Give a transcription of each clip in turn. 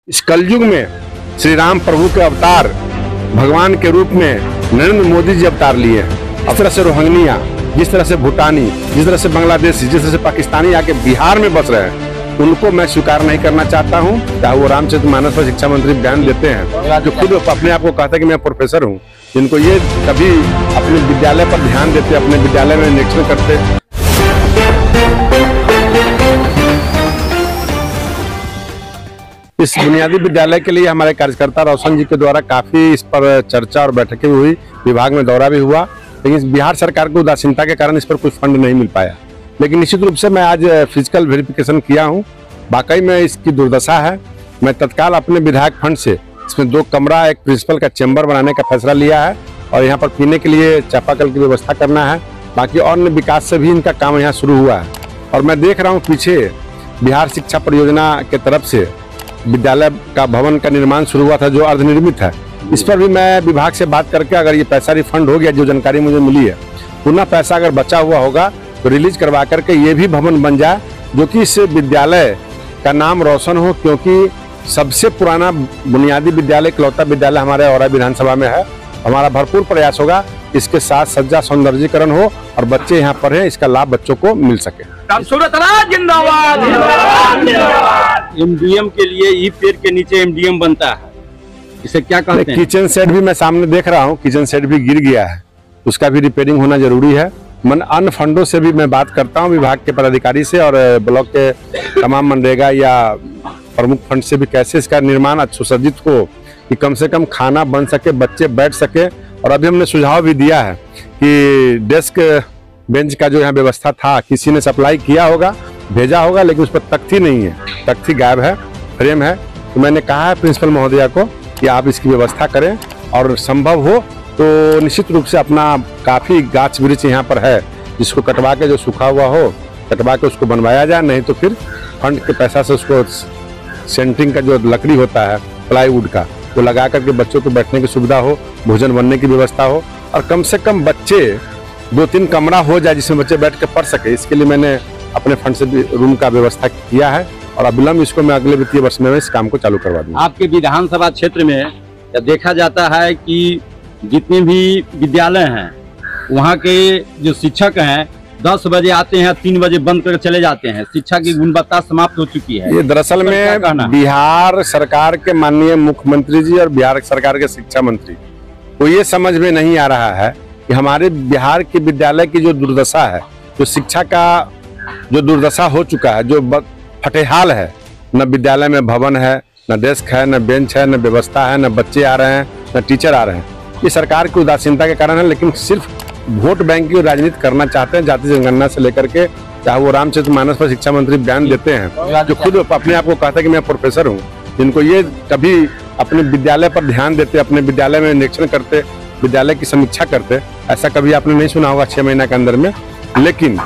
इस कलयुग में श्री राम प्रभु के अवतार भगवान के रूप में नरेंद्र मोदी जी अवतार लिए हैं। इस तरह से रोहिंग्या, जिस तरह से भूटानी, जिस तरह से बांग्लादेशी, जिस तरह से पाकिस्तानी आके बिहार में बस रहे हैं, उनको मैं स्वीकार नहीं करना चाहता हूं। चाहे वो रामचरितमानस पर शिक्षा मंत्री बयान देते हैं, जो खुद अपने आप को कहता है कि मैं प्रोफेसर हूं, जिनको ये कभी अपने विद्यालय पर ध्यान देते, अपने विद्यालय में निरीक्षण करते। इस बुनियादी विद्यालय के लिए हमारे कार्यकर्ता रोशन जी के द्वारा काफी इस पर चर्चा और बैठकें हुई, विभाग में दौरा भी हुआ, लेकिन बिहार सरकार की उदासीनता के कारण इस पर कुछ फंड नहीं मिल पाया। लेकिन निश्चित रूप से मैं आज फिजिकल वेरिफिकेशन किया हूं, वाकई में इसकी दुर्दशा है। मैं तत्काल अपने विधायक फंड से इसमें 2 कमरा, एक प्रिंसिपल का चैम्बर बनाने का फैसला लिया है और यहाँ पर पीने के लिए चापाकल की व्यवस्था करना है। बाकी अन्य विकास से भी इनका काम यहाँ शुरू हुआ है और मैं देख रहा हूँ पीछे बिहार शिक्षा परियोजना के तरफ से विद्यालय का भवन का निर्माण शुरू हुआ था, जो अर्धनिर्मित है। इस पर भी मैं विभाग से बात करके अगर ये पैसा रिफंड हो गया, जो जानकारी मुझे मिली है, पुनः पैसा अगर बचा हुआ होगा तो रिलीज करवा करके ये भी भवन बन जाए, जो कि इस विद्यालय का नाम रोशन हो, क्योंकि सबसे पुराना बुनियादी विद्यालय, इकलौता विद्यालय हमारे औरा विधानसभा में है। हमारा भरपूर प्रयास होगा इसके साथ सज्जा सौंदर्यीकरण हो और बच्चे यहाँ पढ़े, इसका लाभ बच्चों को मिल सके। जिंदाबाद। एमडीएम के लिए ई पेड़ के नीचे एमडीएम बनता है, इसे क्या कहते हैं? किचन सेट भी मैं सामने देख रहा हूँ, किचन सेट भी गिर गया है, उसका भी रिपेयरिंग होना जरूरी है। मन अन्य फंडों से भी मैं बात करता हूँ विभाग के पदाधिकारी से और ब्लॉक के तमाम मनरेगा या प्रमुख फंड से भी, कैसे इसका निर्माण सुसज्जित हो कि कम से कम खाना बन सके, बच्चे बैठ सके। और अभी हमने सुझाव भी दिया है कि डेस्क बेंच का जो यहाँ व्यवस्था था, किसी ने सप्लाई किया होगा, भेजा होगा, लेकिन उस पर तख्ती नहीं है, तख्ती गायब है, फ्रेम है। तो मैंने कहा है प्रिंसिपल महोदया को कि आप इसकी व्यवस्था करें और संभव हो तो निश्चित रूप से अपना काफी गाछ वृक्ष यहाँ पर है, जिसको कटवा के, जो सूखा हुआ हो कटवा के उसको बनवाया जाए, नहीं तो फिर फंड के पैसा से उसको सेंटरिंग का जो लकड़ी होता है प्लाईवुड का, वो लगा करके बच्चों को बैठने की सुविधा हो, भोजन बनने की व्यवस्था हो और कम से कम बच्चे 2-3 कमरा हो जाए जिसमें बच्चे बैठ के पढ़ सके। इसके लिए मैंने अपने फंड से भी रूम का व्यवस्था किया है और अविलंब इसको मैं अगले वित्तीय वर्ष में इस काम को चालू करवा दूंगा। आपके विधानसभा क्षेत्र में देखा जाता है कि जितने भी विद्यालय हैं, वहाँ के जो शिक्षक हैं 10 बजे आते हैं, 3 बजे बंद कर चले जाते हैं। शिक्षा की गुणवत्ता समाप्त हो चुकी है। ये दरअसल में बिहार सरकार के माननीय मुख्यमंत्री जी और बिहार सरकार के शिक्षा मंत्री को ये समझ में नहीं आ रहा है कि हमारे बिहार के विद्यालय की जो दुर्दशा है, जो शिक्षा का जो दुर्दशा हो चुका है, जो फटेहाल है, न विद्यालय में भवन है, न डेस्क है, न बेंच है, न व्यवस्था है, न बच्चे आ रहे हैं, न टीचर आ रहे हैं। ये सरकार की उदासीनता के कारण है, लेकिन सिर्फ वोट बैंक की राजनीति करना चाहते हैं। जाति जनगणना से लेकर के, चाहे वो रामचरितमानस पर शिक्षा मंत्री बयान देते हैं, जो खुद अपने आप को कहता है कि मैं प्रोफेसर हूँ, जिनको ये कभी अपने विद्यालय पर ध्यान देते, अपने विद्यालय में निरीक्षण करते, विद्यालय की समीक्षा करते, ऐसा कभी आपने नहीं सुना होगा 6 महीना के अंदर में। लेकिन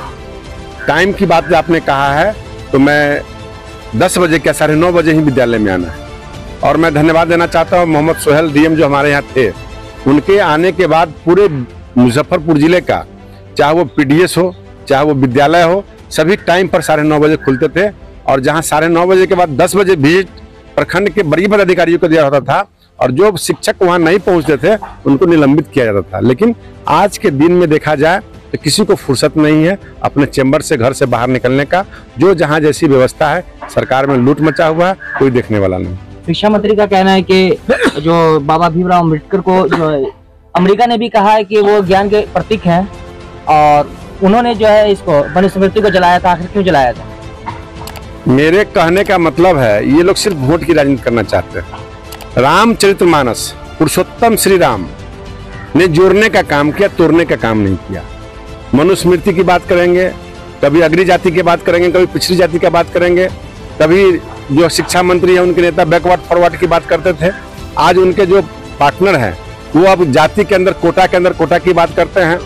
टाइम की बात आपने कहा है तो मैं 10 बजे क्या 9:30 बजे ही विद्यालय में आना है। और मैं धन्यवाद देना चाहता हूँ मोहम्मद सोहेल डीएम जो हमारे यहाँ थे, उनके आने के बाद पूरे मुजफ्फरपुर जिले का, चाहे वो पीडीएस हो, चाहे वो विद्यालय हो, सभी टाइम पर 9:30 बजे खुलते थे। और जहाँ 9:30 बजे के बाद 10 बजे विजिट प्रखंड के बड़ी पदाधिकारियों को दिया होता था और जो शिक्षक वहाँ नहीं पहुँचते थे उनको निलंबित किया जाता था। लेकिन आज के दिन में देखा जाए तो किसी को फुर्सत नहीं है अपने चैम्बर से, घर से बाहर निकलने का। जो जहाँ जैसी व्यवस्था है, सरकार में लूट मचा हुआ है, कोई देखने वाला नहीं। शिक्षा मंत्री का कहना है कि जो बाबा भीमराव अम्बेडकर को, जो अमेरिका ने भी कहा है कि वो ज्ञान के प्रतीक हैं और उन्होंने जो है इसको मनुस्मृति को जलाया था। आखिर क्यों जलाया था? मेरे कहने का मतलब है ये लोग सिर्फ वोट की राजनीति करना चाहते हैं। रामचरितमानस पुरुषोत्तम श्री राम ने जोड़ने का काम किया, तोड़ने का काम नहीं किया। मनुस्मृति की बात करेंगे, कभी अग्री जाति की बात करेंगे, कभी पिछड़ी जाति की बात करेंगे, कभी जो शिक्षा मंत्री है उनके नेता बैकवर्ड फॉरवर्ड की बात करते थे। आज उनके जो पार्टनर हैं वो अब जाति के अंदर, कोटा के अंदर कोटा की बात करते हैं।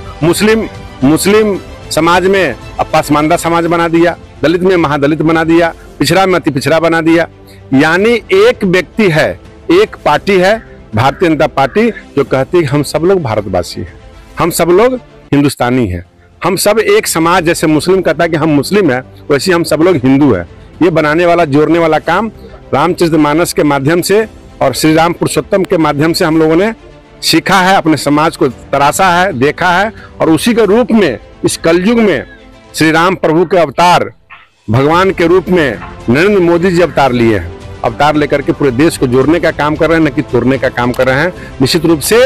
मुस्लिम समाज में अब पासमानदा समाज बना दिया, दलित में महादलित बना दिया, पिछड़ा में अति पिछड़ा बना दिया। यानी एक व्यक्ति है, एक पार्टी है, भारतीय जनता पार्टी, जो कहती है हम सब लोग भारतवासी हैं, हम सब लोग हिंदुस्तानी हैं, हम सब एक समाज। जैसे मुस्लिम कहता है कि हम मुस्लिम हैं, वैसे हम सब लोग हिंदू हैं। ये बनाने वाला, जोड़ने वाला काम रामचरितमानस के माध्यम से और श्री राम पुरुषोत्तम के माध्यम से हम लोगों ने सीखा है, अपने समाज को तराशा है, देखा है, और उसी के रूप में इस कलयुग में श्री राम प्रभु के अवतार भगवान के रूप में नरेंद्र मोदी जी अवतार लिए हैं। अवतार लेकर के पूरे देश को जोड़ने का काम कर रहे हैं, न कि तोड़ने का काम कर रहे हैं। निश्चित रूप से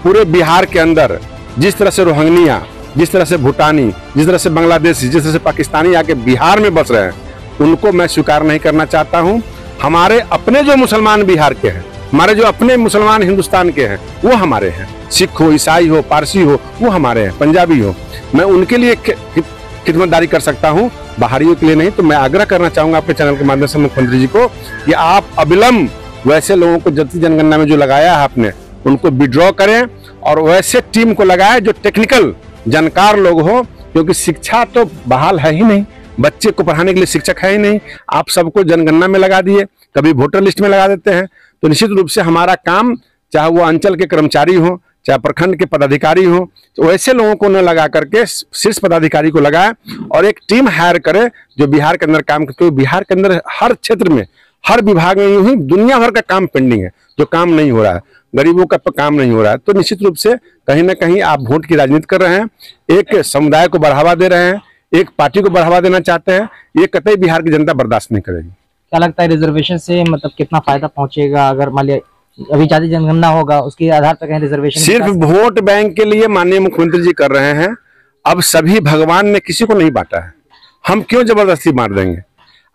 पूरे बिहार के अंदर जिस तरह से रोहिंग्या, जिस तरह से भूटानी, जिस तरह से बांग्लादेशी, जिस तरह से पाकिस्तानी आके बिहार में बस रहे हैं, उनको मैं स्वीकार नहीं करना चाहता हूं। हमारे अपने जो मुसलमान बिहार के हैं, हमारे जो अपने मुसलमान हिंदुस्तान के हैं, वो हमारे हैं। सिख हो, ईसाई हो, पारसी हो, वो हमारे हैं, पंजाबी हो। मैं उनके लिए खिदमतदारी कर सकता हूं, बाहरियों के लिए नहीं। तो मैं आग्रह करना चाहूंगा आपके चैनल के माध्यम से मुख्यमंत्री जी को कि आप अविलंब वैसे लोगों को जाति जनगणना में जो लगाया है आपने, उनको विड्रॉ करें और वैसे टीम को लगाए जो टेक्निकल जानकार लोग हो, क्योंकि शिक्षा तो बहाल है ही नहीं, बच्चे को पढ़ाने के लिए शिक्षक है ही नहीं। आप सबको जनगणना में लगा दिए, कभी वोटर लिस्ट में लगा देते हैं। तो निश्चित रूप से हमारा काम, चाहे वो अंचल के कर्मचारी हो, चाहे प्रखंड के पदाधिकारी हो, तो ऐसे लोगों को न लगा करके शीर्ष पदाधिकारी को लगाए और एक टीम हायर करे जो बिहार के अंदर काम करते। बिहार के अंदर हर क्षेत्र में, हर विभाग में यूं ही दुनिया भर का काम पेंडिंग है, जो काम नहीं हो रहा है, गरीबों का काम नहीं हो रहा है। तो निश्चित रूप से कहीं ना कहीं आप वोट की राजनीति कर रहे हैं, एक समुदाय को बढ़ावा दे रहे हैं, एक पार्टी को बढ़ावा देना चाहते हैं। ये कतई बिहार की जनता बर्दाश्त नहीं करेगी। क्या लगता है रिजर्वेशन से मतलब कितना फायदा पहुंचेगा? अगर मान लिया अभी जाति जनगणना होगा, उसके आधार पर कहीं रिजर्वेशन सिर्फ वोट बैंक के लिए माननीय मुख्यमंत्री जी कर रहे हैं। अब सभी भगवान ने किसी को नहीं बांटा है, हम क्यों जबरदस्ती बांट देंगे?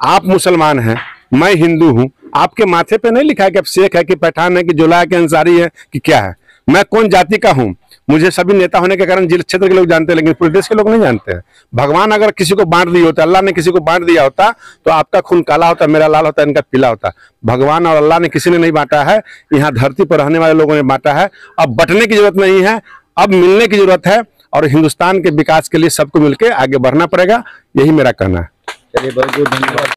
आप मुसलमान हैं, मैं हिंदू हूं, आपके माथे पे नहीं लिखा है कि आप शेख है कि पठान है कि जोला है कि अंसारी है कि क्या है। मैं कौन जाति का हूं, मुझे सभी नेता होने के कारण जिला क्षेत्र के लोग जानते हैं, लेकिन पूरे देश के लोग नहीं जानते हैं। भगवान अगर किसी को बांट दिया होता, अल्लाह ने किसी को बांट दिया होता, तो आपका खून काला होता, मेरा लाल होता, इनका पीला होता। भगवान और अल्लाह ने किसी ने नहीं बांटा है, यहाँ धरती पर रहने वाले लोगों ने बांटा है। अब बंटने की जरूरत नहीं है, अब मिलने की जरूरत है, और हिंदुस्तान के विकास के लिए सबको मिलकर आगे बढ़ना पड़ेगा। यही मेरा कहना है। चलिए, बहुत बहुत धन्यवाद।